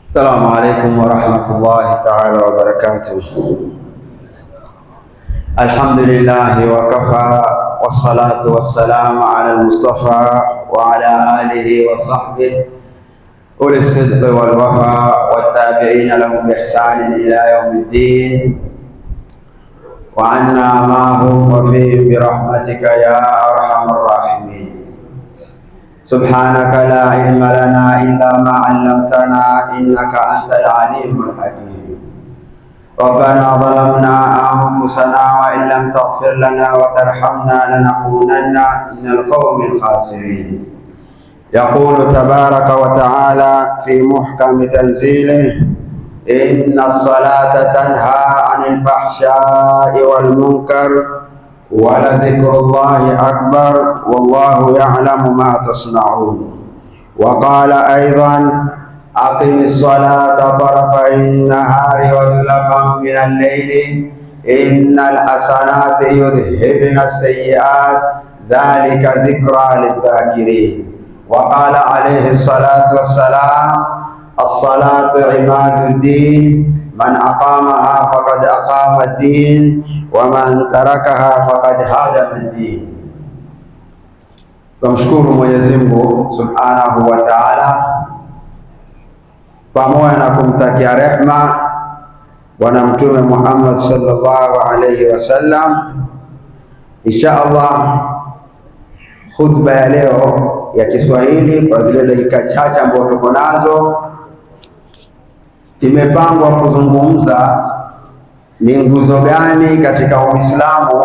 السلام عليكم ورحمة الله تعالى وبركاته. الحمد لله وكفى، والصلاة والسلام على المصطفى وعلى آله وصحبه أولي الصدق والوفاء والتابعين لهم بإحسان إلى يوم الدين، وعنا معهم وفيهم برحمتك يا أرحم الراحمين. سبحانك لا علم لنا إلا ما علمتنا إنك أنت العليم الحكيم. ربنا ظلمنا أنفسنا وإن لم تغفر لنا وترحمنا لنكونن من القوم الخاسرين. يقول تبارك وتعالى في محكم تنزيله: إن الصلاة تنهى عن الفحشاء والمنكر ولذكر الله أكبر والله يعلم ما تصنعون. وقال أيضا: أقم الصلاة طرفي النهار وزلفا من الليل إن الحسنات يذهبن السيئات ذلك ذكرى للذاكرين. وقال عليه الصلاة والسلام: الصلاة عماد الدين، من أقامها فقد أقام الدين ومن تركها فقد هدم الدين. Tumshukuru Mwenyezi Mungu Subhanahu wa Ta'ala, pamoja na kumtakia rehma Bwana Mtume Muhammad sallallahu alayhi wasallam. Insha Allah khutba ya leo ya Kiswahili kwa zile dakika chache ambazo tuko nazo, imepangwa kuzungumza ni nguzo gani katika Uislamu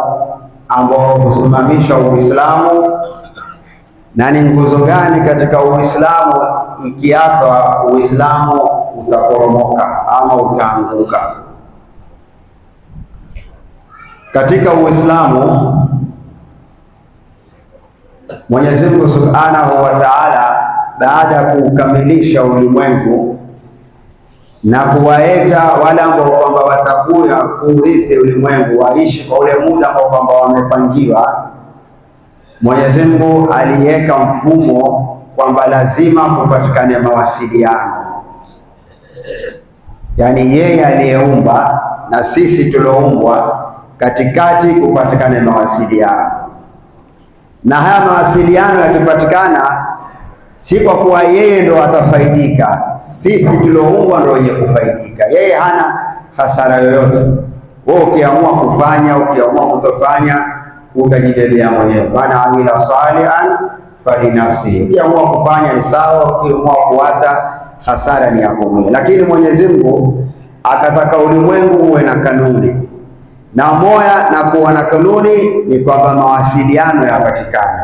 ambao husimamisha Uislamu na ni nguzo gani katika Uislamu ikiachwa Uislamu utaporomoka ama utaanguka. Katika Uislamu Mwenyezi Mungu Subhanahu wa Ta'ala, baada ya kukamilisha ulimwengu na kuwaeta wale ambao kwamba watakuja kuurithi ulimwengu waishi kwa ule muda ambao kwamba wamepangiwa, Mwenyezi Mungu aliweka mfumo kwamba lazima kupatikane mawasiliano. Yaani yeye aliyeumba na sisi tulioumbwa, katikati kupatikane mawasiliano. Na haya mawasiliano yakipatikana, si kwa kuwa yeye ndo atafaidika, sisi tulioumbwa ndo wenye kufaidika. Yeye hana hasara yoyote. Wewe ukiamua kufanya, ukiamua kutofanya, utajibebea mwenyewe. Man amila salihan falinafsihi. Ukiamua kufanya ni sawa, ukiamua kuacha hasara ni yako mwenyewe. Lakini Mwenyezi Mungu akataka ulimwengu uwe na kanuni, na moja na kuwa na kanuni ni kwamba mawasiliano yapatikane.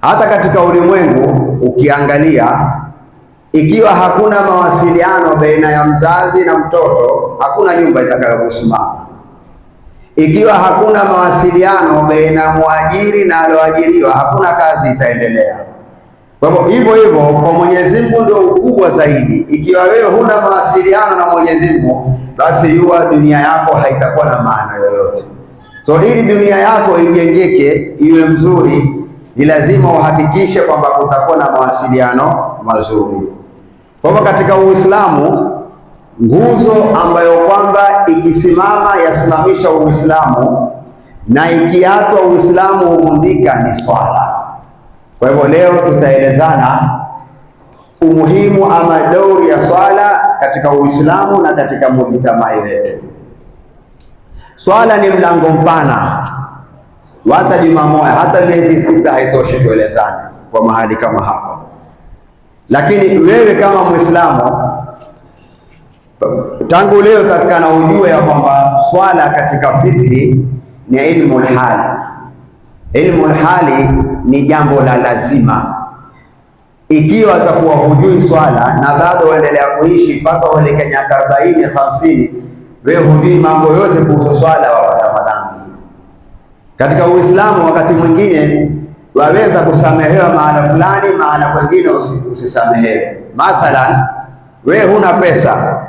Hata katika ulimwengu ukiangalia, ikiwa hakuna mawasiliano baina ya mzazi na mtoto, hakuna nyumba itakayokusimama. Ikiwa hakuna mawasiliano baina ya mwajiri na alioajiriwa, hakuna kazi itaendelea. Kwa hivyo hivyo kwa Mwenyezi Mungu ndio ukubwa zaidi. Ikiwa wewe huna mawasiliano na Mwenyezi Mungu, basi yua dunia yako haitakuwa na maana yoyote. So ili dunia yako ijengeke iwe mzuri, ni lazima uhakikishe kwamba kutakuwa na mawasiliano mazuri. Kwa hivyo katika Uislamu, nguzo ambayo kwamba ikisimama yasimamisha Uislamu na ikiachwa Uislamu huvundika ni swala. Kwa hivyo leo tutaelezana umuhimu ama dauri ya swala katika Uislamu na katika mujitamaa yetu. Swala ni mlango mpana, hata juma moja, hata miezi sita haitoshi kuelezana kwa mahali kama hapa. Lakini wewe kama Muislamu, tangu leo takana ujue ya kwamba swala katika fikhi ni ilmu hali. Ilmu hali ni jambo la lazima. Ikiwa atakuwa hujui swala na bado uendelea kuishi mpaka uelekea miaka 40 50, wewe hujui mambo yote kuhusu swala, wapata madhambi. Katika Uislamu wakati mwingine waweza kusamehewa maana fulani, maana kwingine usisamehewe. Mathalan, wewe huna pesa,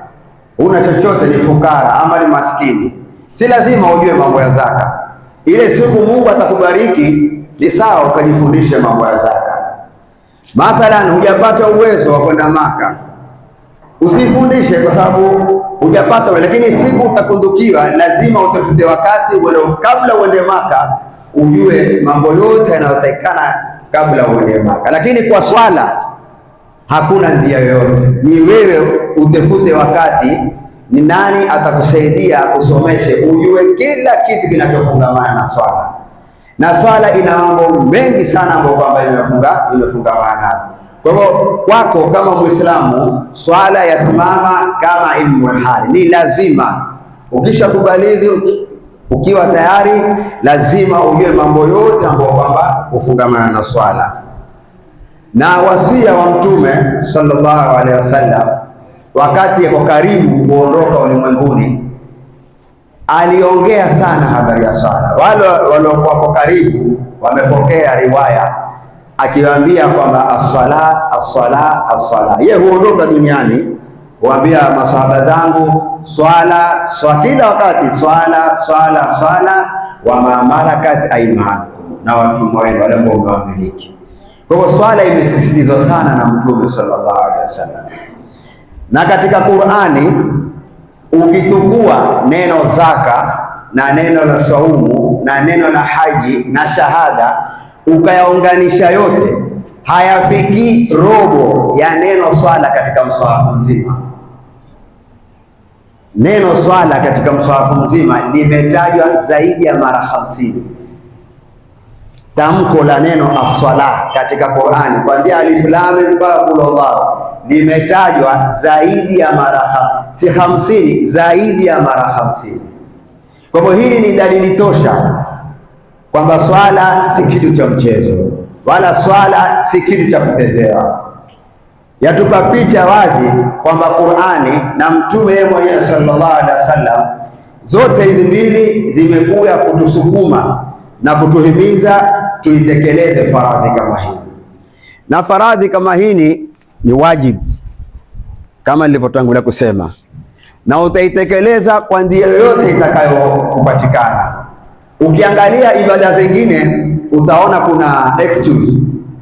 huna chochote, ni fukara ama ni maskini, si lazima ujue mambo ya zaka. Ile siku Mungu atakubariki, ni sawa ukajifundishe mambo ya zaka. Mathalan, hujapata uwezo wa kwenda Maka, Usifundishe kwa sababu hujapata, lakini siku utakundukiwa, lazima utafute wakati kabla uende Maka, ujue mambo yote yanayotakikana kabla uende Maka. Lakini kwa swala hakuna njia yoyote, ni wewe utafute wakati. Ni nani atakusaidia kusomeshe, ujue kila kitu kinachofungamana na swala. Na swala ina mambo mengi sana ambayo kwamba imefungamana. Kwa hivyo kwako kama Muislamu, swala yasimama kama ilmu hali, ni lazima. Ukishakubaliki, ukiwa tayari, lazima ujue mambo yote ambayo kwamba hufungamana na swala. Na wasia wa Mtume sallallahu alaihi wasallam wakati yako karibu kuondoka ulimwenguni, aliongea sana habari ya swala. Wale waliokuwa karibu wamepokea riwaya akiwaambia kwamba as-sala as-sala as-sala. Yeye huondoka duniani, huambia masahaba zangu swala, kila wakati swala swala swala, wa ma malakat aymanukum, na watumwa wenu wale ambao mmewamiliki. Kwa hiyo swala imesisitizwa sana na Mtume sallallahu alaihi wasallam. Na katika Qur'ani ukitukua neno zaka na neno la saumu na neno la haji na shahada, ukayaunganisha yote, hayafiki robo ya neno swala katika mswahafu mzima. Neno swala katika mswahafu mzima limetajwa zaidi ya mara 50. Tamko la neno as-sala katika Qur'ani kuanzia alif lam mim mpaka qul huwallahu limetajwa zaidi ya mara 50, zaidi ya mara 50. Kwa hivyo hili ni dalili tosha kwamba swala si kitu cha mchezo, wala swala si kitu cha kutezewa. Yatupa picha wazi kwamba Qur'ani na Mtume yeye mwenyewe sallallahu alaihi wasallam, zote hizi mbili zimekuja kutusukuma na kutuhimiza tuitekeleze faradhi kama hii. Na faradhi kama hii ni wajibu kama nilivyotangulia kusema, na utaitekeleza kwa njia yoyote itakayokupatikana. Ukiangalia ibada zingine utaona kuna excuse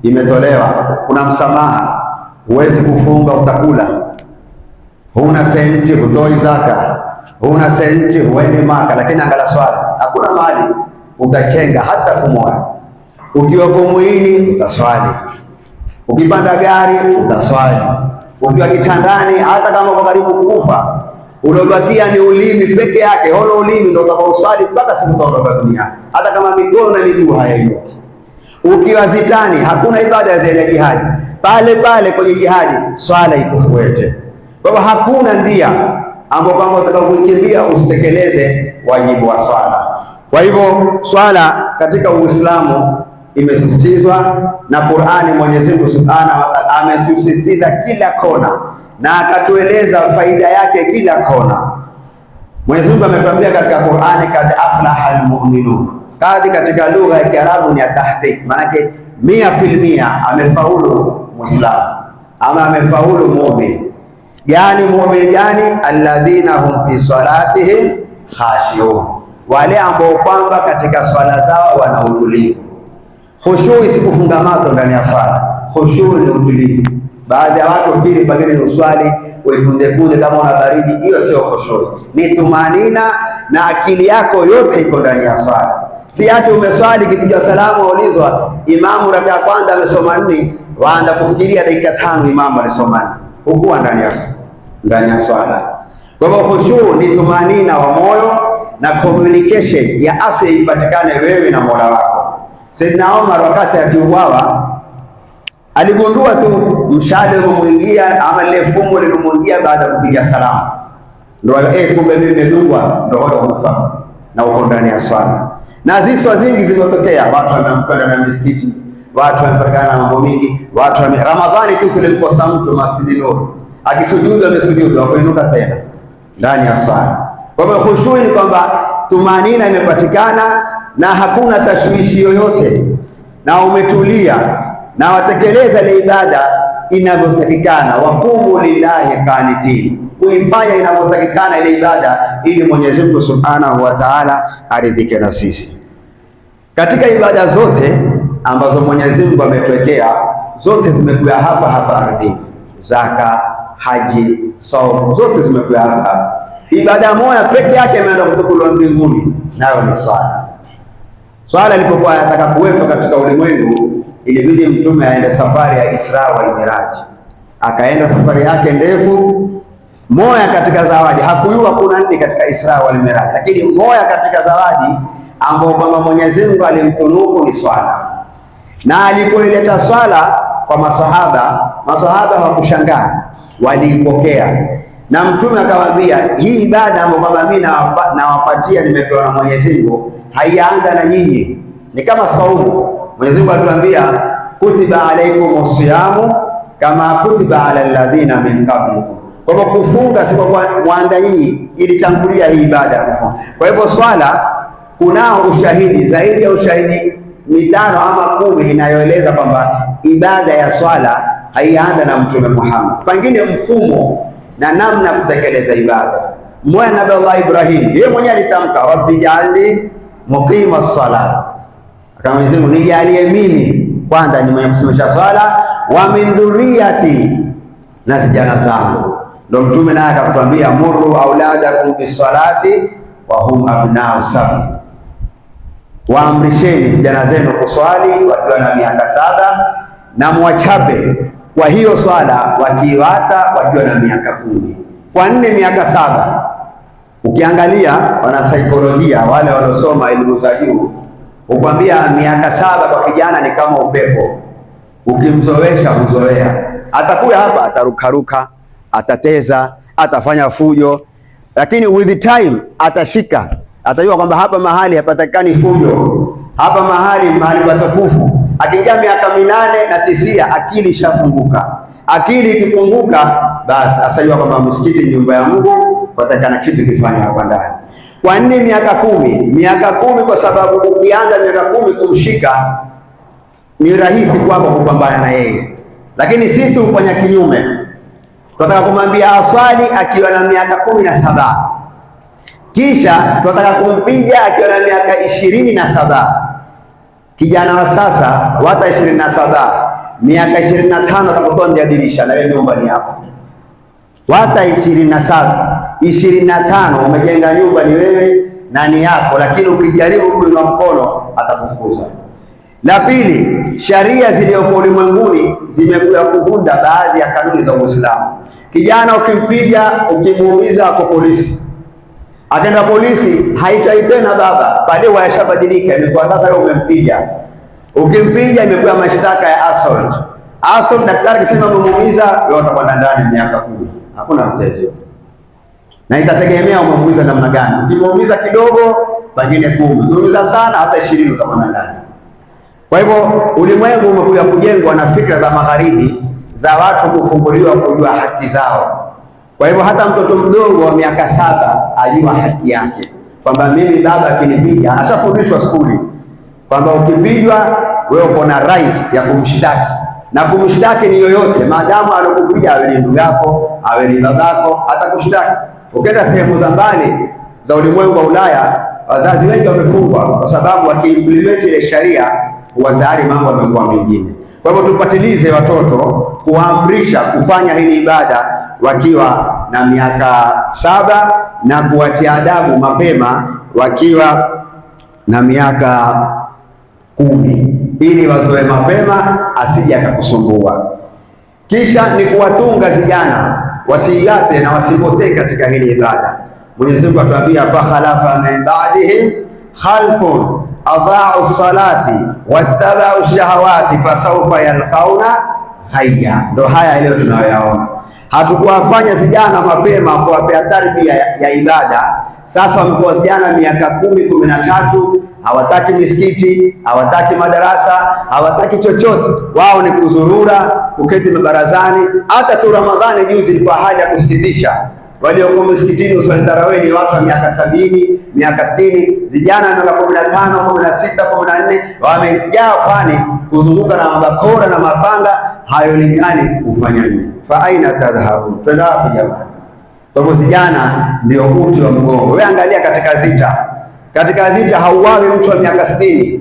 imetolewa, kuna msamaha. Huwezi kufunga, utakula, huna senti, hutoi zaka, huna senti, huendi Maka. Lakini angalia swala, hakuna mali utachenga hata kumoja. Ukiwa kumwini utaswali, ukipanda gari utaswali, ukiwa kitandani, hata kama kwa karibu kufa, unabakia ni ulimi peke yake. Holo ulimi ndio utakaoswali mpaka siku utaondoka duniani, hata kama mikono na miguu hayainuki. Ukiwa zitani, hakuna ibada za jihadi, pale pale kwenye jihadi swala ikufuate. Kwa hivyo hakuna ndia ambapo kama utakapokimbia usitekeleze wajibu wa swala. Kwa hivyo swala katika Uislamu imesisitizwa na Qur'ani. Mwenyezi Mungu Subhanahu wa Ta'ala amesisitiza kila kona na akatueleza faida yake kila kona. Mwenyezi Mungu ametuambia katika Qur'ani, kad aflaha almu'minun. Kadi katika lugha ya Kiarabu ni tahqiq, maana yake 100% amefaulu Muislamu ama amefaulu mu'min. Yani mu'min gani? Alladhina hum fi salatihim khashi'un, wale ambao kwamba katika swala zao wana utulivu. Khushu isikufunga macho ndani ya swala. Khushu ni utulivu. Baadhi ya watu fikiri pengine ni uswali uikunde kama una baridi, hiyo sio khushu. Ni tumanina na akili yako yote iko ndani ya swala. Si hata umeswali kipiga salamu waulizwa imamu raka ya kwanza amesoma nini, waanza kufikiria dakika 5 imamu alisoma nini, hukuwa ndani ya swala. Kwa hivyo khushu ni tumanina wa moyo na communication ya asili ipatikane wewe na Mola wako. Saidina Omar wakati akiuawa aligundua tu mshale umemuingia ama ile fumo lilomuingia baada ya kupiga salamu, ndio kumbe mimi nimedungwa, ndio kufa na uko ndani ya swala. Na ziswa zingi zimetokea, watu wamekwenda na misikiti, watu wamepatikana na mambo mingi, watu Ramadhani tu tulimkosa mtu Masjid Nur akisujudu amesujudu akainuka tena ndani ya swala. Kwa hivyo khushu ni kwamba tumanina imepatikana na hakuna tashwishi yoyote, na umetulia na watekeleza ile ibada inavyotakikana. Waqumu lillahi qanitin, kuifanya inavyotakikana ile ibada ili Mwenyezi Mungu Subhanahu wa Ta'ala aridhike na sisi. Katika ibada zote ambazo Mwenyezi Mungu ametuwekea, zote zimekuja hapa ardhini: zaka, haji, saumu, zote zimekuwa hapa. Ibada moja peke yake imeenda kutukuliwa mbinguni, nayo ni swala. Swala ilipokuwa inataka kuwekwa katika ulimwengu, ilibidi Mtume aende safari ya Isra wal Miraj. Akaenda safari yake ndefu. Moja katika zawadi, hakujua kuna nini katika Isra wal Miraj, lakini moja katika zawadi ambao kwamba Mwenyezi Mungu alimtunuku ni swala. Na alipoileta swala kwa masahaba hawakushangaa, waliipokea. Na Mtume akawaambia, hii ibada ambayo kwamba mimi nawapatia nimepewa na Mwenyezi Mungu, haianza na nyinyi, ni kama saumu. Mwenyezi Mungu atuambia, kutiba alaikumus siyamu kama kutiba ala alladhina min qablikum. Kwa hivyo kufunga si kwa mwanda nyinyi, ilitangulia hii ibada ya kufunga. Kwa hivyo swala kunao ushahidi zaidi ya ushahidi 5 ama 10 inayoeleza kwamba ibada ya swala haianza na Mtume Muhammad. Pengine mfumo na namna kutekeleza ibada. Mwana Nabii Allah Ibrahim, yeye mwenyewe alitamka, rabbi ja'alni muqima as-salat. Akamwambia Mungu, nijalie mimi kwanza ni mwenye kusimamisha swala, wa min dhurriyati, na vijana zangu. Ndio Mtume naye akatuambia, muru auladakum bis-salati wa hum abna'u sabi, waamrisheni vijana zenu kuswali wakiwa na miaka 7 na mwachape kwa hiyo swala wakiwata wakiwa na miaka 10. Kwa nini miaka 7? Ukiangalia wanasaikolojia wale waliosoma elimu za juu ukwambia miaka 7 kwa kijana ni kama upepo, ukimzoesha huzoea. Atakuwa hapa atarukaruka, atateza, atafanya fujo, lakini with the time atashika, atajua kwamba hapa mahali hapatakani fujo, hapa mahali patukufu. Akiingia miaka 8 na 9 akili shafunguka. Akili ikifunguka, basi asajua kwamba msikiti ni nyumba ya Mungu, patakana kitu kifanya hapa ndani. Kwa nini miaka 10? Miaka 10 kwa sababu ukianza miaka 10 kumshika ni rahisi kwako kupambana na yeye, lakini sisi hufanya kinyume. Tunataka kumwambia aswali akiwa na miaka 17, kisha tunataka kumpiga akiwa na miaka 27. Kijana wa sasa wata 27, miaka 25 atakutoa nje ya dirisha na wewe nyumba ni yako. Wata 27, 25 umejenga nyumba ni wewe na ni yako, lakini ukijaribu kuinua mkono atakufukuza. La pili, sharia zilizoko ulimwenguni zimekuja kuvunda baadhi ya kanuni za Uislamu. Kijana ukimpiga, ukimuumiza kwa polisi, akaenda polisi, haitai tena baba, baadaye wayashabadilika, imekuwa sasa wewe umempiga. Ukimpiga imekuwa mashtaka ya assault. Assault, daktari kisema umemuumiza, wewe utakwenda ndani miaka 10. Hakuna mtezo. Na itategemea umemuumiza namna gani. Ukimuumiza kidogo, pengine 10. Ukimuumiza sana hata 20 utakwenda ndani. Kwa hivyo ulimwengu umekuja kujengwa na fikra za magharibi za watu kufunguliwa kujua haki zao. Kwa hivyo hata mtoto mdogo wa miaka 7 ajua haki yake, kwamba mimi baba akinipiga, ashafundishwa skuli kwamba ukipigwa wewe uko na right ya kumshtaki, na kumshtaki ni yoyote, maadamu alokupiga awe ni ndugu yako, awe ni babako, atakushtaki. Ukienda sehemu za mbali za ulimwengu wa Ulaya, wazazi wengi wamefungwa kwa sababu wakiimplement ile sharia huwa tayari mambo yamekuwa mengine. Kwa hivyo tupatilize watoto kuamrisha kufanya hili ibada wakiwa na miaka 7 na kuwatia adabu mapema wakiwa na miaka 10 ili wazoe mapema asije akakusumbua. Kisha ni kuwatunga vijana wasiigate na wasipotee katika hili ibada. Mwenyezi Mungu atuambia, fa khalafa min ba'dihim khalfun adha'u salati wattaba'u shahawati fasawfa yalqauna ghayya. Ndio haya leo tunayoyaona. Hatukuwafanya vijana mapema kuwapea tarbia ya ibada. Sasa wamekuwa vijana miaka 10, 13, hawataki misikiti, hawataki madarasa, hawataki chochote. Wao ni kuzurura, kuketi mabarazani. Hata tu Ramadhani juzi ilikuwa haja ya kusikitisha. Waliokuwa msikitini uswali tarawih ni watu wa miaka 70, miaka 60, vijana miaka 15, 16, 14 wamejaa kwani kuzunguka na mabakora na mapanga, hayolikani kufanya nini. Fa aina tadhhabun, twenda wapi jamani? Kwa hivyo vijana ndio uti wa mgongo. Wewe angalia katika zita hauawi mtu wa miaka 60.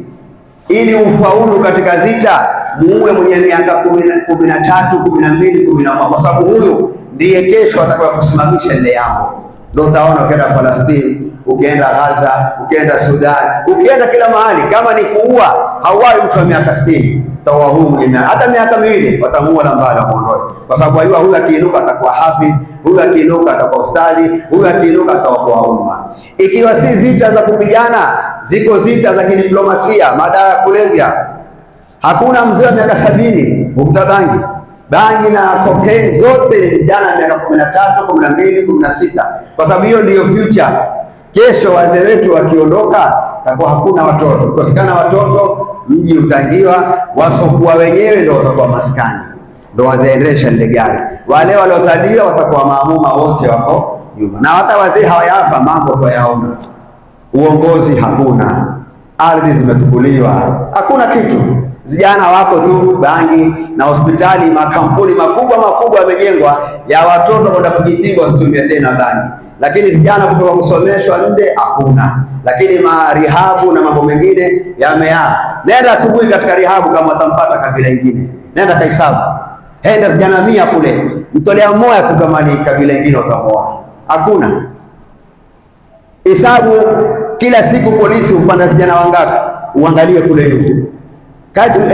Ili ufaulu katika zita muue mwenye miaka 13, 12, 11, kwa sababu huyu ndiye kesho atakaye kusimamisha ile jambo. Ndio utaona ukienda Palestina, ukienda Gaza, ukienda Sudan, ukienda kila mahali, kama ni kuua, hauai mtu wa miaka 60, taua huyu mwenye hata miaka 2 watamuua na mbali muondoe, kwa sababu huyu akiinuka atakuwa hafidh, huyu akiinuka atakuwa ustadi, huyu akiinuka atakuwa umma. Ikiwa si zita za kupigana, ziko zita za kidiplomasia, madawa ya kulevya. Hakuna mzee wa miaka 70 uvuta bangi na cocaine, zote ni vijana wa miaka 13, 12, 16, kwa sababu hiyo ndiyo future. Kesho wazee wetu wakiondoka, takuwa hakuna watoto. Kukosekana watoto, mji utangiwa, wasokuwa wenyewe ndio watakuwa maskani, ndio wataendesha ile gari. Wale waliozaliwa watakuwa maamuma, wote wako nyuma, na hata wazee hawayafa, mambo tuyaona. Uongozi hakuna, ardhi zimetukuliwa, hakuna kitu. Vijana wako tu bangi na hospitali, makampuni makubwa yamejengwa ya watoto kwenda kujitibu wasitumie tena bangi, lakini vijana kutoka kusomeshwa nje hakuna. Lakini marihabu na mambo mengine yamea. Nenda asubuhi katika rihabu, kama utampata kabila ingine, nenda kahesabu, henda vijana 100 kule, mtolea mmoja tu kama ni kabila ingine utamuona. Hakuna hesabu. Kila siku polisi upanda vijana wangapi, uangalie kule hiyo.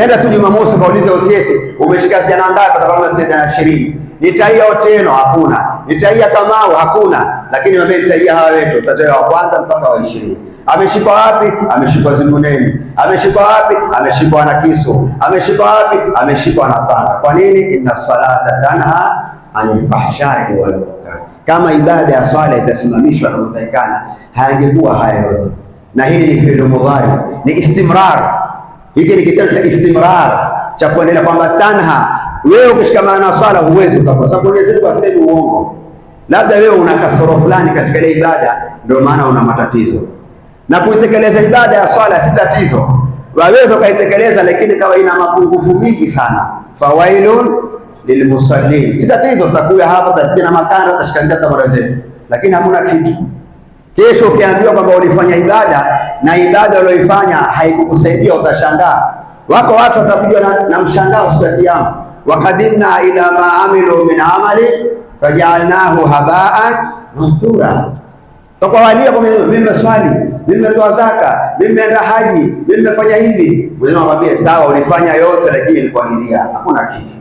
Enda tu Jumamosi kaulize OCS, umeshika vijana ngapi? Atakwambia vijana 20. Nitaia Otieno, hakuna. Nitaia Kamau, hakuna. Lakini wame nitaia hawa wetu, utatoa wa kwanza mpaka wa 20. Ameshikwa wapi? Ameshikwa Zimuneni. Ameshikwa wapi? Ameshikwa na kisu. Ameshikwa wapi? Ameshikwa na panga. Kwa nini? Inna salata tanha anil fahshai wal munkar. Kama ibada ya swala itasimamishwa na kutakikana, hayangekuwa haya yote. Na hili ni fi'l mudhari, ni istimrar. Hiki ni kitendo cha istimrar, cha kuendelea, kwamba tanha. Wewe ukishikamana na swala huwezi ukakosa, sababu Mwenyezi Mungu asemi uongo. Labda wewe una kasoro fulani katika ile ibada, ndio maana una matatizo. Na kuitekeleza ibada ya swala si tatizo, waweza ukaitekeleza, lakini kama ina mapungufu mingi sana, fawailun lilmusallin, si tatizo. Tutakuja hapa tutapiga na makanda, tutashikania tabara zetu, lakini hakuna kitu. Kesho ukiambiwa kwamba ulifanya ibada na ibada uliyoifanya haikukusaidia, utashangaa. Wako watu watapigwa na mshangao siku ya Kiyama, waqadimna ila ma amilu min amali fajalnahu habaan manthura. Tutawalia kwa mimi nimeswali, mimi nimetoa zaka, mimi nimeenda haji, mimi nimefanya hivi. Wewe unamwambia sawa, ulifanya yote, lakini ilikuwa nilia, hakuna kitu.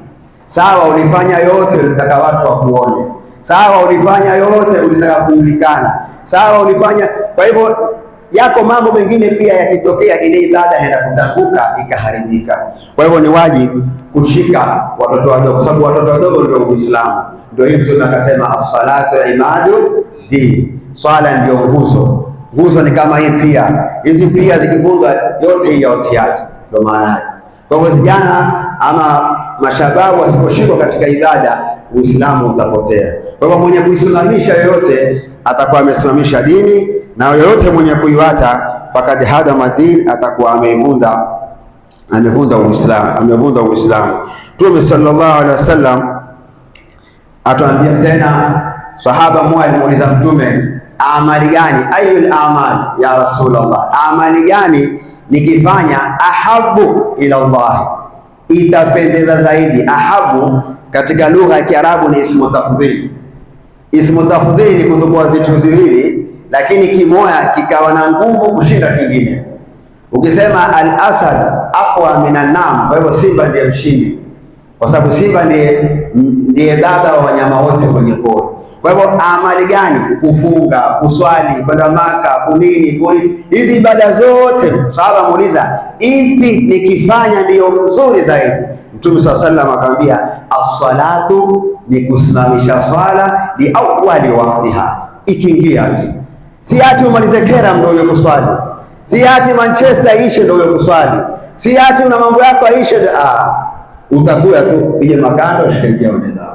Sawa, ulifanya yote, ulitaka watu wakuone. Sawa, ulifanya yote, ulitaka kujulikana. Sawa, ulifanya. Kwa hivyo yako mambo mengine pia yakitokea, ile ibada inaenda kutanguka ikaharibika. Kwa hivyo ni wajibu kushika watoto wadogo, kwa sababu watoto wadogo ndio Uislamu. Ndio hiyo Mtume akasema as-salatu imadu din, swala ndio nguzo. Nguzo ni kama hii pia, hizi pia zikivunjwa yote hii yotiaje, ndio maana yake. Kwa hivyo vijana ama mashababu wasiposhikwa katika ibada, Uislamu utapotea. Kwa hivyo mwenye kuisimamisha yoyote atakuwa amesimamisha dini, na yoyote mwenye kuiwata fakad hadama din, atakuwa amevunda Uislamu. Mtume sallallahu alaihi wasallam atuambia tena, sahaba mmoja alimuuliza Mtume, amali gani, ayul amal ya Rasulullah, amali gani nikifanya ahabu ila Allah, itapendeza zaidi? Ahabu katika lugha ya Kiarabu ni ismu tafdhili. Ismu tafdhili ni kutoka vitu viwili, lakini kimoja kikawa na nguvu kushinda kingine. Ukisema al-asad aqwa minan nam, kwa hivyo simba ndiye mshindi, kwa sababu simba ndiye baba wa wanyama wote kwenye pori. Kwa hivyo amali gani? Kufunga, kuswali, kwenda Maka, kunini, hizi ibada zote. Sahaba muuliza, ipi nikifanya ndiyo nzuri zaidi? Mtume sallallahu alaihi wasallam akamwambia, as-salatu, ni kusimamisha swala li awwali waqtiha, ikiingia tu. Si ati umalize kera ndio uyo kuswali, si ati Manchester ishe ndio uyo kuswali, si ati una mambo yako aishe. Utakuwa tu ile makanda ushikilia unaweza,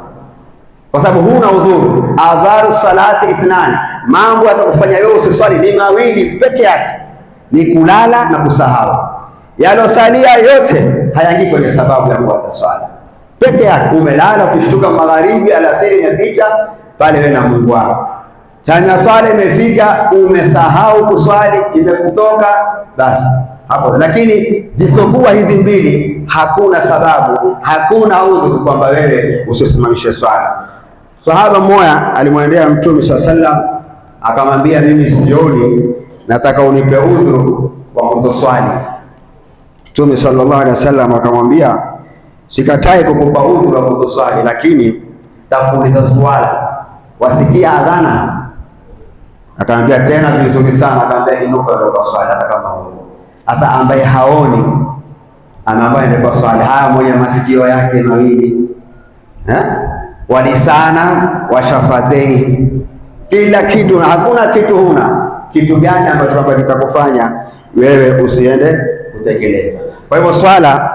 kwa sababu huna udhuru. Adharu salati ithnan, mambo atakufanya wewe usiswali ni mawili peke yake, ni kulala na kusahau. Yalosalia yote hayaingii kwenye sababu ya kuacha swala. Peke yake umelala, ukishtuka magharibi, alasiri imepita, pale wewe na Mungu wako. Tena swala imefika, umesahau kuswali, imekutoka, basi hapo. Lakini zisokuwa hizi mbili, hakuna sababu, hakuna udhuru kwamba wewe usisimamishe swala. Sahaba mmoja alimwendea Mtume SAW akamwambia, mimi sioni, nataka unipe udhuru wa kutoswali. Mtume sallallahu alaihi wasallam akamwambia, sikatai kukupa udhuru wa kutoswali, lakini takuuliza swala, wasikia adhana? Akamwambia tena vizuri sana, akamwambia inuka ndio swali, hata kama huo. Sasa ambaye haoni anaambaye ndio swali, haya mwenye masikio yake mawili walisana washafatei, kila kitu, hakuna kitu huna. Kitu gani ambacho kwamba kitakufanya wewe usiende kutekeleza? Kwa hivyo swala,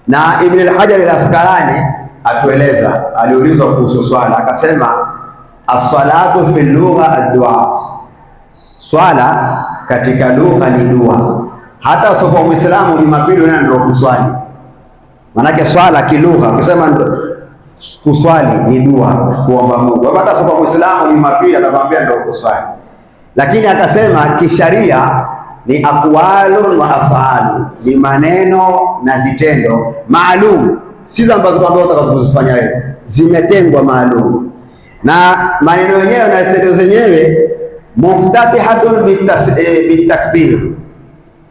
na Ibn al-Hajar al-Asqalani atueleza, aliulizwa kuhusu swala akasema, as-salatu fi lugha ad-du'a, swala katika lugha ni dua. Hata sio kwa Muislamu Jumapili ndio kuswali, manake swala kilugha ukisema kuswali ni dua, kuomba Mungu. Hata sio kwa Muislamu Jumapili atakwambia ndio kuswali, lakini akasema kisharia ni aqwalun wa af'alu, ni maneno na zitendo maalum, si ambazo kwamba utakazozifanya wewe, zimetengwa maalum. Na maneno yenyewe na zitendo zenyewe muftatihatun bitakbir,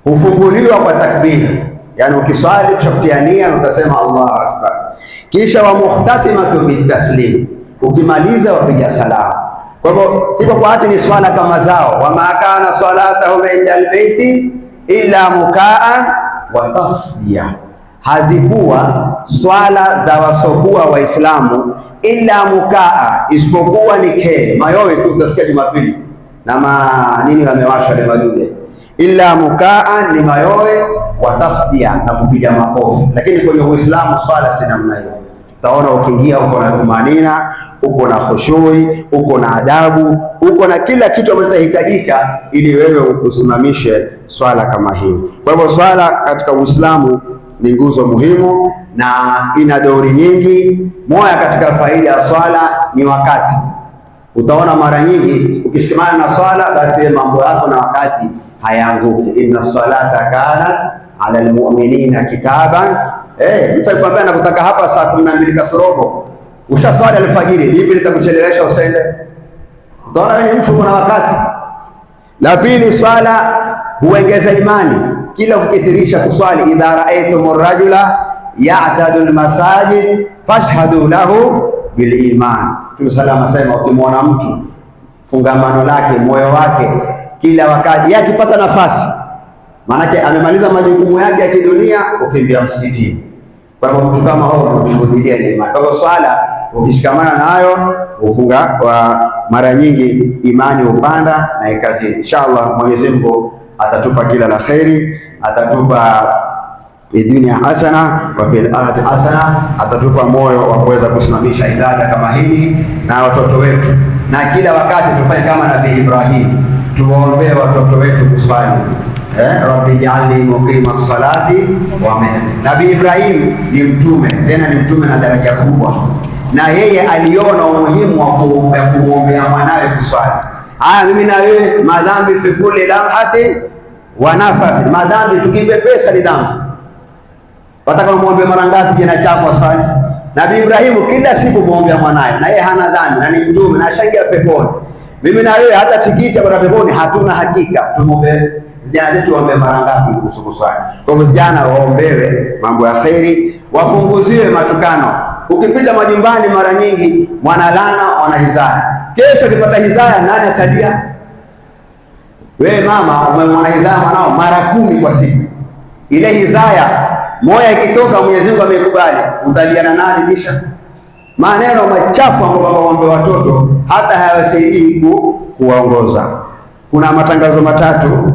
hufunguliwa kwa takbir. Yani ukiswali kisha nia utasema Allahu akbar, kisha wa muhtatimatu bitaslim, ukimaliza wapiga salamu. Kwa hivyo siko kwa hati ni swala kama zao, wa ma kana salatahum inda albayti illa mukaan wa tasdiya, hazikuwa swala za wasokuwa Waislamu illa mukaa, isipokuwa ni ke mayowe tu, utasikia Jumapili na nini wamewasha ile madude, illa mukaa ni mayowe wa tasdiya, na kupiga makofi. Lakini kwenye Uislamu swala si namna hiyo. Utaona ukiingia uko na tumanina, uko na khushui, uko na adabu, uko na kila kitu ambacho kinahitajika ili wewe usimamishe swala kama hii. Kwa hivyo swala katika Uislamu ni nguzo muhimu na ina dori nyingi. Moja katika faida ya swala ni wakati. Utaona mara nyingi ukishikamana na swala, basi mambo yako na wakati hayaanguki. Inna salata kanat ala almu'minina kitaban, mtu akikwambia nakutaka hapa saa 12 kasorobo, ushaswali alfajiri, lipi litakuchelewesha usende? Utaona wewe mtu kuna wakati. La pili, swala huongeza imani. Kila ukithirisha kuswali, idha ra'aytum rajula ya'tadu almasajid fashhadu lahu bil iman. Tusalama sema, ukimwona mtu fungamano lake, moyo wake kila wakati yakipata nafasi, maanake amemaliza majukumu yake ya kidunia, ukimbia msikitini. Kwa hivyo mtu kama huyo unamshuhudia neema. Kwa hivyo swala ukishikamana nayo ufunga wa mara nyingi imani upanda na ikazi. Inshallah Mwenyezi Mungu atatupa kila la kheri, atatupa dunia hasana wa fil akhirati hasana, atatupa moyo wa kuweza kusimamisha ibada kama hili na watoto wetu, na kila wakati tufanye kama Nabii Ibrahim, tuwaombee watoto wetu kuswali. Rabbi ja'alni muqima salati wa min. Nabii Ibrahim ni mtume, tena ni mtume na daraja kubwa, na yeye aliona umuhimu wa kumwombea mwanawe kuswali. Haya, mimi na wewe, madhambi fi kulli lamhati wa nafasi, madhambi tukipepesa ni dhambi. Wataka muombe mara ngapi jina chako aswali? Nabii Ibrahimu kila siku muombea mwanae, na yeye hana dhambi na ni mtume na ashaingia peponi. Mimi na wewe hata tikiti ya peponi hatuna hakika, tumuombe vijana zetu waombe mara ngapi kuhusu kuswali. Kwa hivyo vijana waombewe mambo ya kheri, wapunguziwe matukano. Ukipita majumbani mara nyingi mwanalana wanahizaya, kesho ukipata hizaya nani atalia? Wewe mama umemwona hizaya mwanao mara 10 kwa siku, ile hizaya moja ikitoka Mwenyezi Mungu amekubali, utaliana nani? Kisha maneno machafu ambayo waombe watoto hata hayawasaidii kuwaongoza. Kuna matangazo matatu.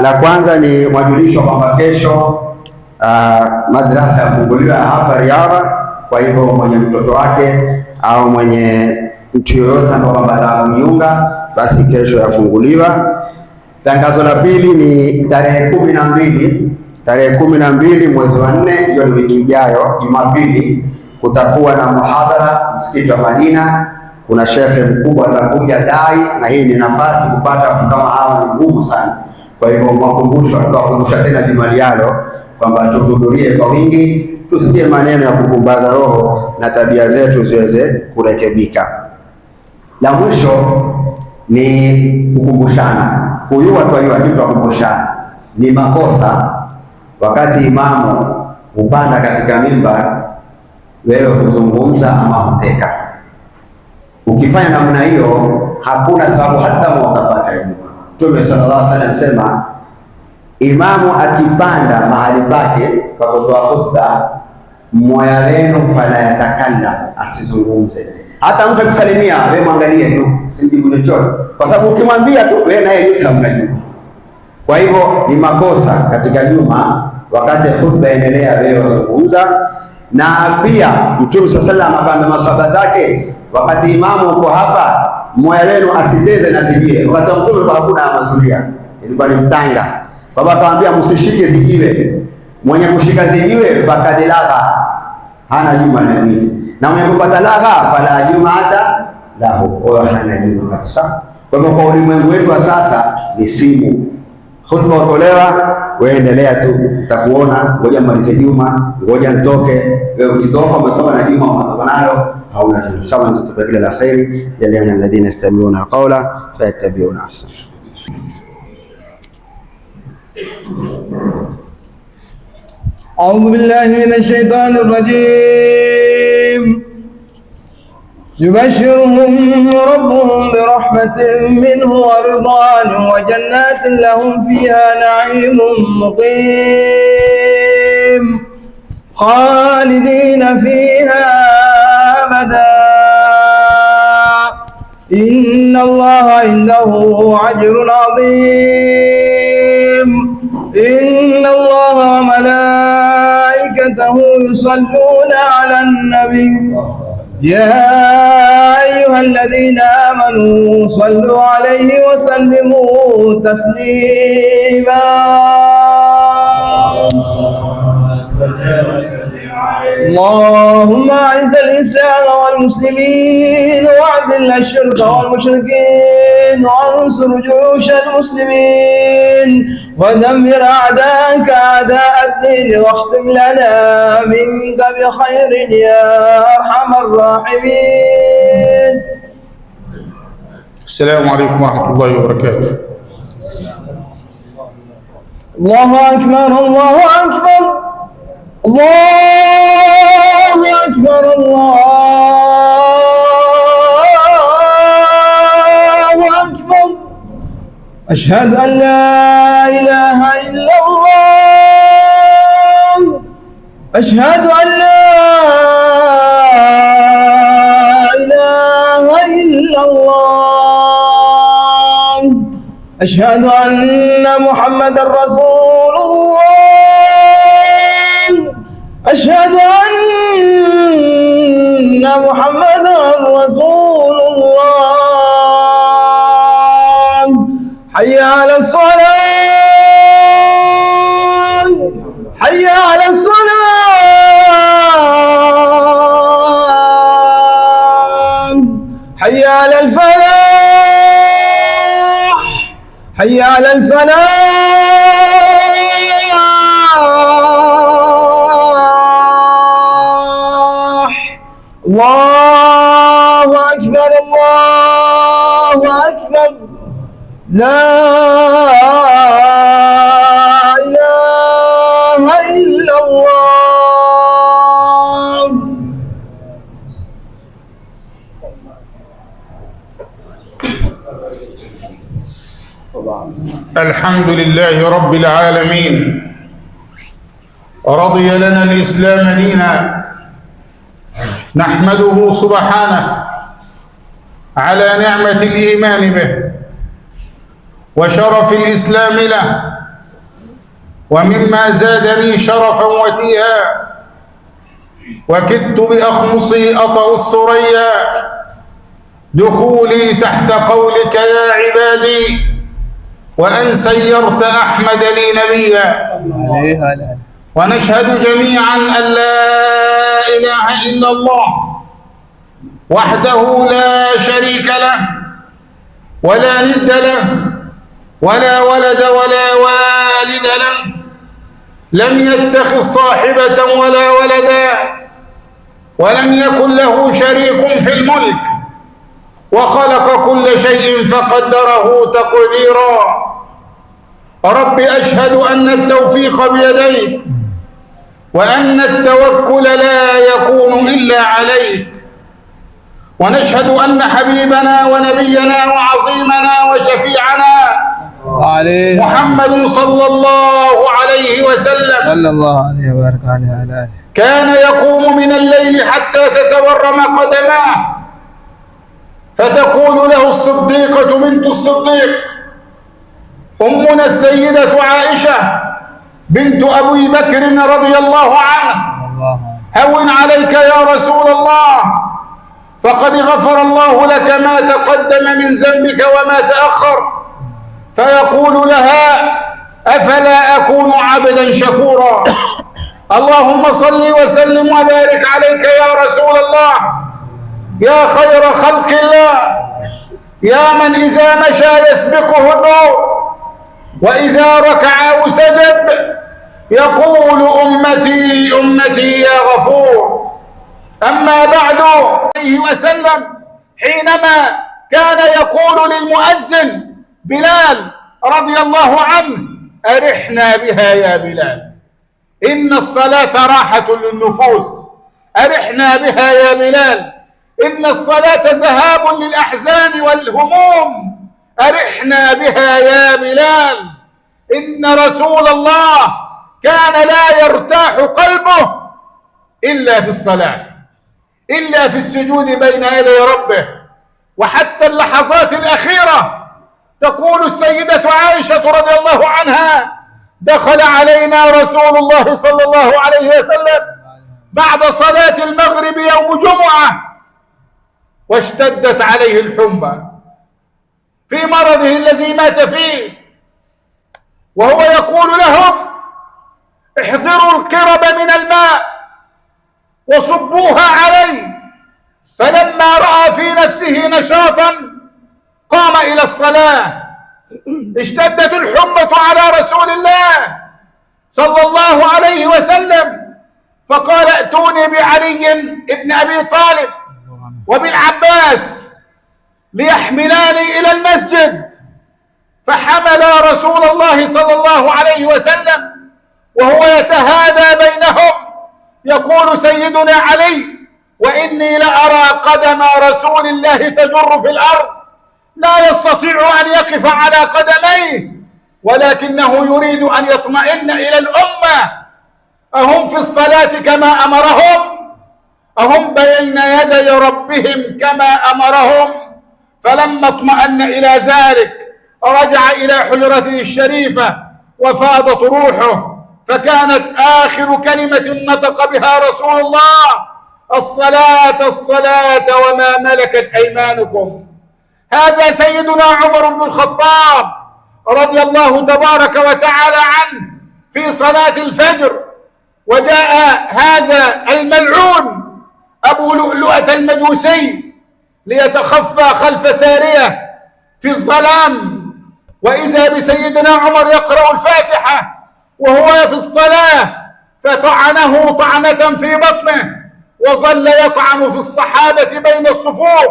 La kwanza ni mwajulisho kwamba kesho madrasa yafunguliwa hapa Riyadha. Kwa hivyo mwenye mtoto wake au mwenye mtu yoyote ambaye anataka kujiunga, basi kesho yafunguliwa. Tangazo la pili ni tarehe 12, tarehe 12 mwezi wa 4, hiyo ni wiki ijayo, Jumapili, kutakuwa na muhadhara msikiti wa Madina. Kuna shekhe mkubwa atakuja dai, na hii ni nafasi kupata watu kama hawa ni ngumu sana. Kwa hivyo tuwakumbusha tena juma lijalo kwamba tuhudhurie kwa wingi, tusikie maneno ya kupumbaza roho na tabia zetu ziweze kurekebika. La mwisho ni kukumbushana, kuyua tukumbushana. Ni makosa wakati imamu upanda katika mimbar wewe kuzungumza ama huteka. Ukifanya namna hiyo hakuna thawabu hata moja utapata. Mtume sallallahu alaihi wasallam anasema imamu akipanda mahali pake kwa kutoa khutba, mmoja wenu fala yatakalla, asizungumze. Hata mtu akisalimia wewe mwangalie tu, usimjibu chochote, kwa sababu ukimwambia tu wewe naye utamjibu. Kwa hivyo ni makosa katika juma wakati khutba endelea wewe wazungumza. Na pia Mtume sallallahu alaihi wasallam akaambia masahaba zake, wakati imamu uko hapa, mmoja wenu asiteze na zijiwe. Wakati Mtume kwa hakuna mazulia, ilikuwa ni mtanga. Baba akamwambia msishike zijiwe, mwenye kushika zijiwe fakad lagha, hana juma na nini, na mwenye kupata lagha fala jumata lahu, hana juma kabisa. Kwa hivyo kwa ulimwengu wetu wa sasa ni simu, khutba utolewa, wewe endelea tu, utakuona, ngoja malize juma, ngoja nitoke. Wewe ukitoka umetoka na juma umetoka nalo, hauna kitu. Inshallah nitatupa kila la khairi, yale alladhina yastami'una alqawla fayattabi'una ahsana. أعوذ بالله من الشيطان الرجيم. يبشرهم ربهم برحمة منه ورضوان وجنات لهم فيها نعيم مقيم خالدين فيها أبدا إن الله عنده أجر عظيم. إن الله وملائكته يصلون على النبي يا أيها الذين آمنوا صلوا عليه وسلموا تسليما. اللهم أعز الإسلام والمسلمين وأذل الشرك والمشركين وانصر جيوش المسلمين ودمر أعداءك أعداء الدين واختم لنا منك بخير يا أرحم الراحمين. السلام عليكم ورحمة الله وبركاته. الله أكبر الله أكبر الله أكبر الله أكبر. أشهد أن لا إله إلا الله. أشهد أن لا إله إلا الله. أشهد أن محمد رسول الله. أشهد أن محمد رسول الله. حي على الصلاة حي على الصلاة حي على الفلاح حي على الفلاح. الله أكبر الله أكبر. لا إله إلا الله. الحمد لله رب العالمين، رضي لنا الإسلام دينا، نحمده سبحانه على نعمة الإيمان به وشرف الإسلام له. ومما زادني شرفا وتيها وكدت بأخمصي أطأ الثريا دخولي تحت قولك يا عبادي وأن سيرت أحمد لي نبيا. ونشهد جميعا أن لا إله إلا الله وحده لا شريك له ولا ند له، ولا ولد ولا والد له، لم يتخذ صاحبة ولا ولدا، ولم يكن له شريك في الملك، وخلق كل شيء فقدره تقديرا. رب أشهد أن التوفيق بيديك، وأن التوكل لا يكون إلا عليك، ونشهد أن حبيبنا ونبينا وعظيمنا وشفيعنا محمد صلى الله عليه وسلم صلى الله عليه وبارك عليه وعلى آله كان يقوم من الليل حتى تتورم قدماه، فتقول له الصديقة بنت الصديق أمنا السيدة عائشة بنت أبي بكر رضي الله عنه: هون عليك يا رسول الله، فقد غفر الله لك ما تقدم من ذنبك وما تأخر. فيقول لها: أفلا أكون عبدا شكورا؟ اللهم صل وسلم وبارك عليك يا رسول الله، يا خير خلق الله، يا من إذا مشى يسبقه النور، وإذا ركع أو سجد يقول أمتي أمتي يا غفور. أما بعد، عليه وسلم حينما كان يقول للمؤذن بلال رضي الله عنه: أرحنا بها يا بلال، إن الصلاة راحة للنفوس، أرحنا بها يا بلال، إن الصلاة ذهاب للأحزان والهموم، أرحنا بها يا بلال. إن رسول الله كان لا يرتاح قلبه إلا في الصلاة، إلا في السجود بين يدي ربه. وحتى اللحظات الأخيرة تقول السيدة عائشة رضي الله عنها: دخل علينا رسول الله صلى الله عليه وسلم بعد صلاة المغرب يوم جمعة، واشتدت عليه الحمى في مرضه الذي مات فيه، وهو يقول لهم: احضروا القرب من الماء وصبوها عليه. فلما رأى في نفسه نشاطا قام إلى الصلاة. اشتدت الحمى على رسول الله صلى الله عليه وسلم، فقال: ائتوني بعلي ابن أبي طالب وبالعباس ليحملاني إلى المسجد. فحمل رسول الله صلى الله عليه وسلم وهو يتهادى بينهم، يقول سيدنا علي: وإني لأرى قدم رسول الله تجر في الأرض، لا يستطيع أن يقف على قدميه، ولكنه يريد أن يطمئن إلى الأمة. أهم في الصلاة كما أمرهم؟ أهم بين يدي ربهم كما أمرهم؟ فلما اطمأن إلى ذلك رجع إلى حجرته الشريفة وفاضت روحه، فكانت آخر كلمة نطق بها رسول الله: الصلاة الصلاة وما ملكت أيمانكم. هذا سيدنا عمر بن الخطاب رضي الله تبارك وتعالى عنه في صلاة الفجر، وجاء هذا الملعون أبو لؤلؤة المجوسي ليتخفى خلف سارية في الظلام، وإذا بسيدنا عمر يقرأ الفاتحة وهو في الصلاة، فطعنه طعنة في بطنه، وظل يطعن في الصحابة بين الصفوف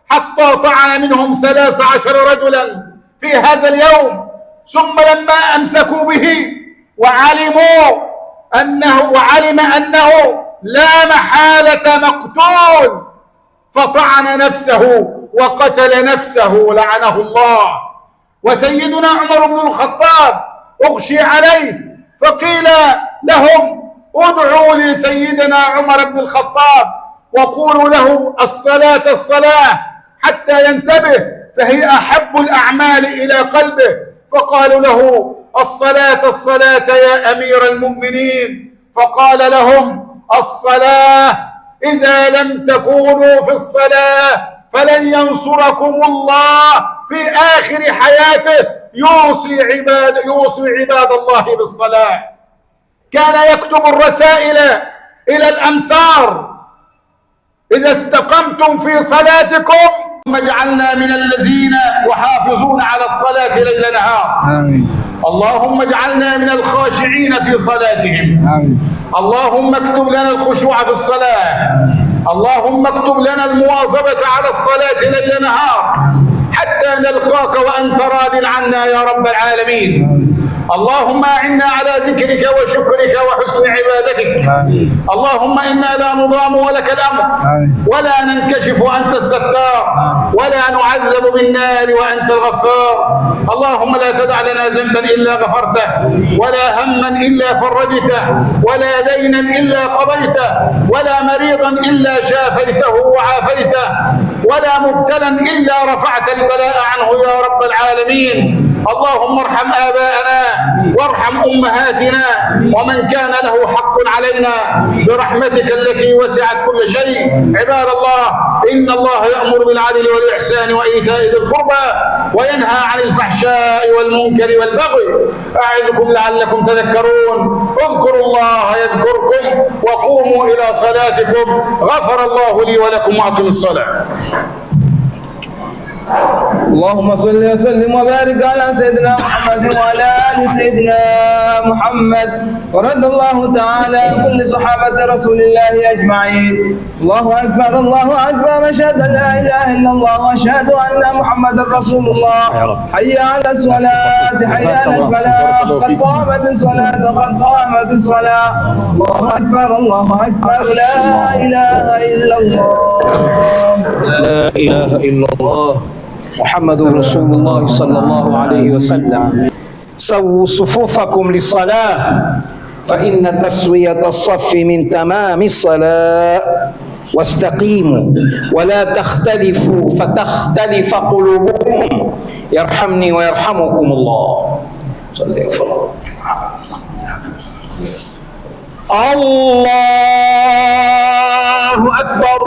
حتى طعن منهم 13 رجلا في هذا اليوم. ثم لما أمسكوا به وعلم أنه لا محالة مقتول، فطعن نفسه وقتل نفسه لعنه الله. وسيدنا عمر بن الخطاب أغشي عليه، فقيل لهم: ادعوا لسيدنا عمر بن الخطاب وقولوا له الصلاة الصلاة حتى ينتبه، فهي أحب الأعمال إلى قلبه. فقالوا له: الصلاة الصلاة يا أمير المؤمنين. فقال لهم: الصلاة، إذا لم تكونوا في الصلاة فلن ينصركم الله في آخر حياته. يوصي عباد الله بالصلاة. كان يكتب الرسائل إلى الأمصار: إذا استقمتم في صلاتكم اجعلنا من الذين يحافظون على الصلاة ليل نهار. آمين. اللهم اجعلنا من الخاشعين في صلاتهم. آمين. اللهم اكتب لنا الخشوع في الصلاة. اللهم اكتب لنا المواظبة على الصلاة ليل نهار حتى نلقاك وأنت راض عنا يا رب العالمين. اللهم أعنا على ذكرك وشكرك وحسن عبادتك. اللهم إنا لا نضام ولك الأمر ولا ننكشف وأنت الستار ولا نعذب بالنار وأنت الغفار. اللهم لا تدع لنا ذنبا إلا غفرته ولا هما إلا فرجته ولا دينا إلا قضيته ولا مريضا إلا شافيته وعافيته ولا مبتلا إلا رفعت البلاء عنه يا رب العالمين. اللهم ارحم آباءنا وارحم أمهاتنا ومن كان له حق علينا برحمتك التي وسعت كل شيء. عباد الله، إن الله يأمر بالعدل والإحسان وإيتاء ذي القربى وينهى عن الفحشاء والمنكر والبغي. أعظكم لعلكم تذكرون. اذكروا الله يذكركم وقوموا إلى صلاتكم. غفر الله لي ولكم وأقم الصلاة. اللهم صل وسلم وبارك على سيدنا محمد وعلى آل سيدنا محمد، ورد الله تعالى عن كل صحابة رسول الله أجمعين. الله أكبر الله أكبر، أشهد أن لا إله إلا الله وأشهد أن محمدا رسول الله. حي على الصلاة حي على الفلاح، قد قامت الصلاة قد قامت الصلاة. الله أكبر الله أكبر، لا إله إلا الله لا إله إلا الله محمد رسول الله صلى الله عليه وسلم. سووا صفوفكم للصلاة فإن تسوية الصف من تمام الصلاة. واستقيموا ولا تختلفوا فتختلف قلوبكم. يرحمني ويرحمكم الله. الله أكبر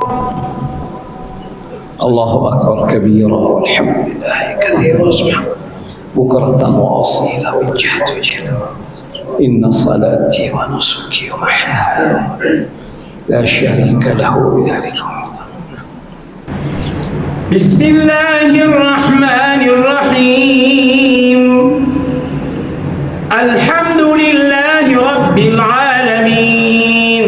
الله أكبر كبيرا والحمد لله كثيرا سبحانه بكرة وأصيلا وجهت وجهه. إن صلاتي ونسكي ومحياي لا شريك له بذلك أمرت. بسم الله الرحمن الرحيم. الحمد لله رب العالمين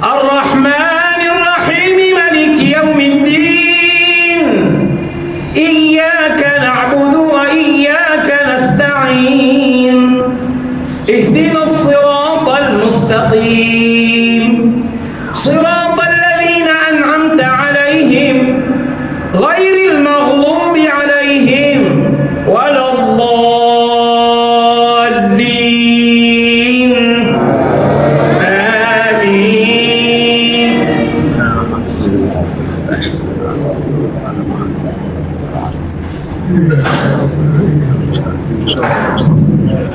الرحمن الرحيم مالك يوم الدين. إياك نعبد وإياك نستعين. اهدنا الصراط المستقيم صراط الذين أنعمت عليهم غير المغضوب عليهم ولا الضالين. آمين.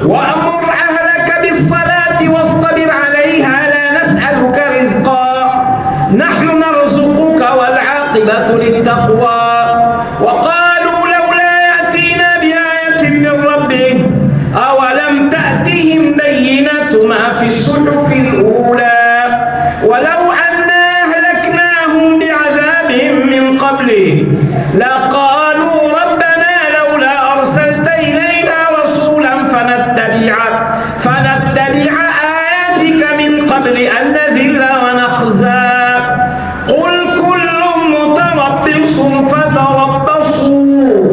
وأمر أهلك بالصلاة واصطبر عليها لا نسألك رزقا نحن نرزقك والعاقبة للتقوى. وقالوا لولا يأتينا بآية من ربه أولم تأتهم بينة ما في الصحف الأولى ولو أنا أهلكناهم بعذاب من قبله لقالوا ربنا لولا أرسلت إلينا رسولا فنتبع آياتك من قبل أن نذل ونخزى. قل كل متربص فتربصوا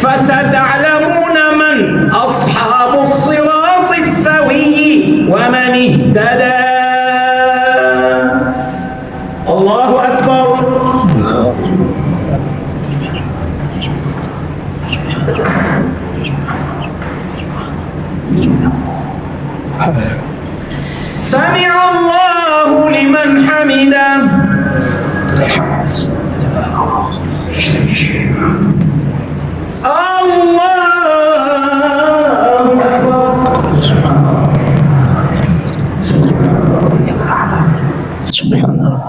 فستعلمون من أصحاب الصراط السوي ومن اهتدى. الله أكبر. سمع الله لمن حمده. الله أكبر. سبحان الله.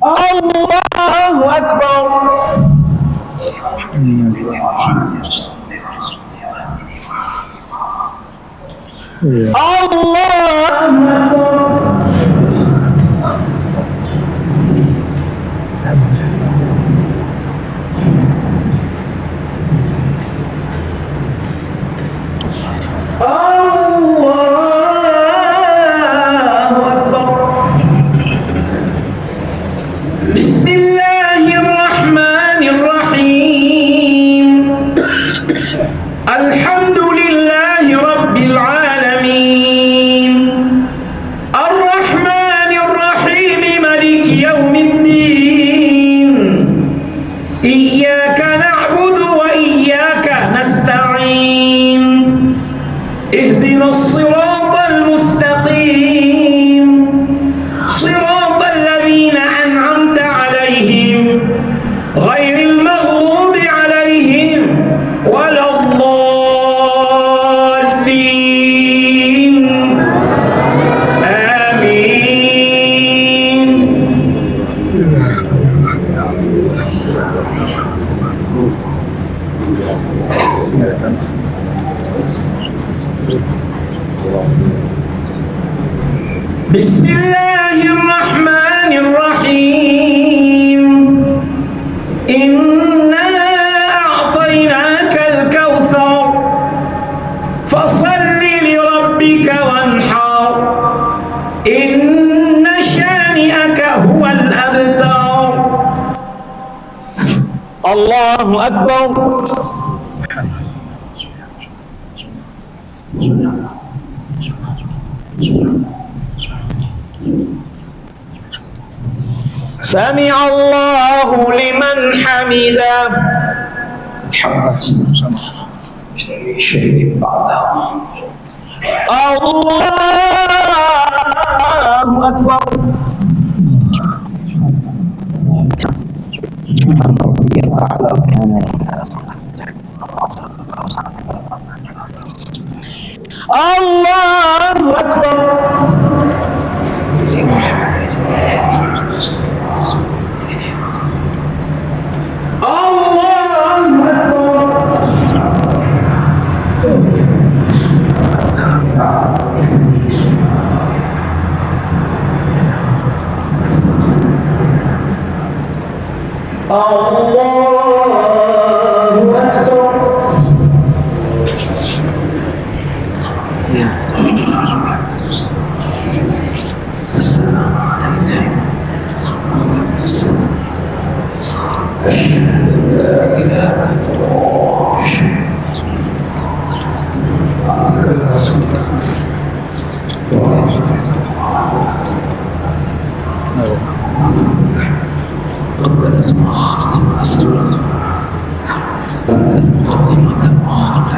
الله أكبر. الله أكبر. بسم الله الرحمن الرحيم الحمد لله رب العالمين الرحمن الرحيم مالك يوم الدين إياك نعبد وإياك نستعين اهدنا الصراط المستقيم صراط الذين أنعمت عليهم غير المغضوب عليهم ولا الضالين آمين. بسم الله الرحمن الرحيم إنا أعطيناك الكوثر فصل لربك وانحر إن شانئك هو الأبتر. الله أكبر. سمع الله لمن حمده. شيء بعده. الله أكبر. الله أكبر. قدمت مؤخرت وأسررت قدمت مؤخرت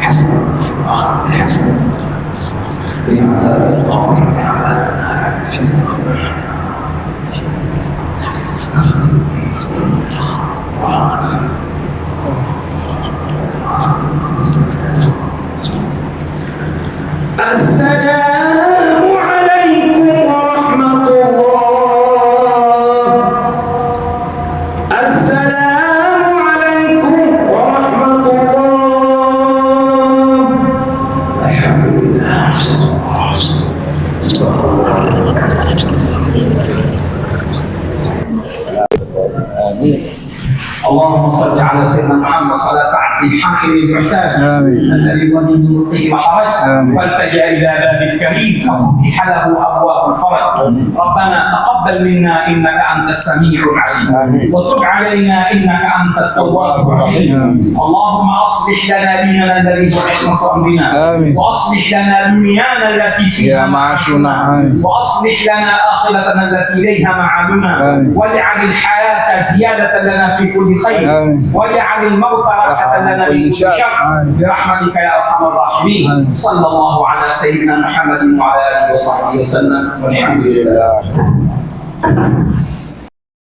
حسن في الآخرة حسن من عذاب القبر من عذاب النار فتنة سكرت السلام عليكم ورحمة الله. السلام عليكم ورحمة الله. الحمد لله. آمين. اللهم صل على سيدنا محمد صلاة عبد الحاكم المحتاج الذي ظن بملكه وحرج فالتجا الى باب الكريم ففتح له ابواب الفرج. ربنا تقبل منا انك انت السميع العليم وتب علينا انك انت التواب الرحيم. اللهم اصلح لنا ديننا الذي هو عصمة امرنا واصلح لنا دنيانا التي فيها معاشنا واصلح لنا اخرتنا التي اليها معادنا واجعل الحياة زيادة لنا في كل خير واجعل الموت راحة لنا من كل شر برحمتك يا ارحم الراحمين. صلى الله على سيدنا محمد وعلى اله وصحبه وسلم والحمد لله.